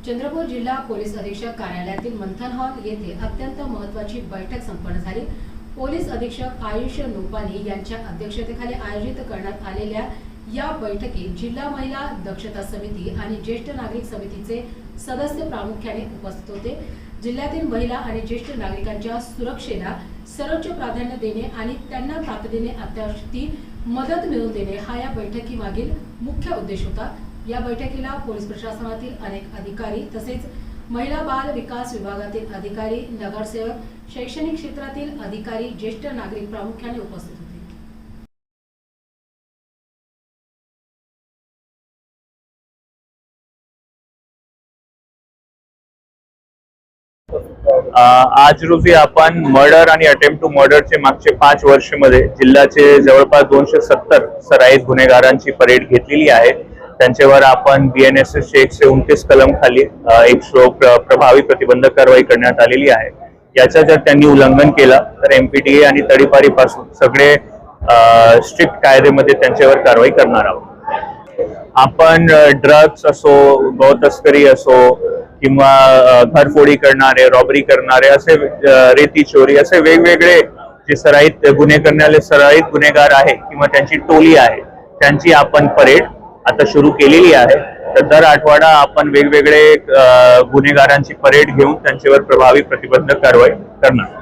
चंद्रपूर जिल्हा पोलीस अधीक्षक कार्यालयातील मंथन हॉल येथे अत्यंत महत्त्वाची बैठक संपन्न झाली। पोलीस अधीक्षक आयुष नोपानी यांच्या अध्यक्षतेखाली आयोजित करण्यात आलेल्या या बैठकीत जिल्हा महिला दक्षता समिती आणि ज्येष्ठ नागरिक समितीचे सदस्य प्रामुख्याने उपस्थित होते। जिल्ह्यातील महिला आणि ज्येष्ठ नागरिकांच्या सुरक्षेला सर्वोच्च प्राधान्य देणे आणि त्यांना तातडीने अत्यावश्यक मदत मिळवून देणे हा या बैठकीमागील मुख्य उद्देश होता। या बैठकीला पोलीस प्रशासनातील अनेक अधिकारी तसेच महिला बाल विकास विभागातील अधिकारी, नगरसेवक, शैक्षणिक क्षेत्रातील अधिकारी, ज्येष्ठ नागरिक प्रामुख्याने उपस्थित होते। आज रोजी आपण मर्डर आणि अटेम्प्ट टू मर्डरचे मागचे 5 वर्षांमध्ये जिल्ह्याचे जवळपास 270 सराईत गुन्हेगारांची परेड घेतलेली आहे। त्यांच्यावर आपण BNSS 129 कलम खाली एक प्रभावी प्रतिबंधक कारवाई करण्यात आलेली आहे। याचा जर त्यांनी उल्लंघन केलं तर MPDA आणि तडीपारी पासून सगळे स्ट्रिक्ट कायद्यामध्ये त्यांच्यावर कारवाई करणार आहोत। आपण ड्रग्स असो, गौ तस्करी असो किंवा घरफोडी करणारे, रॉबरी करणारे, असे रेती चोरी असे वेगवेगळे जे सराईत गुन्हे करणारे सराईत गुन्हेगार आहे किंवा त्यांची टोली आहे त्यांची आपण परेड आता सुरू केलेली आहे। तर दर आठवडा आपण वेगवेगळे गुन्हेगारांची परेड घेऊन त्यांच्यावर प्रभावी प्रतिबंधक कारवाई करणार।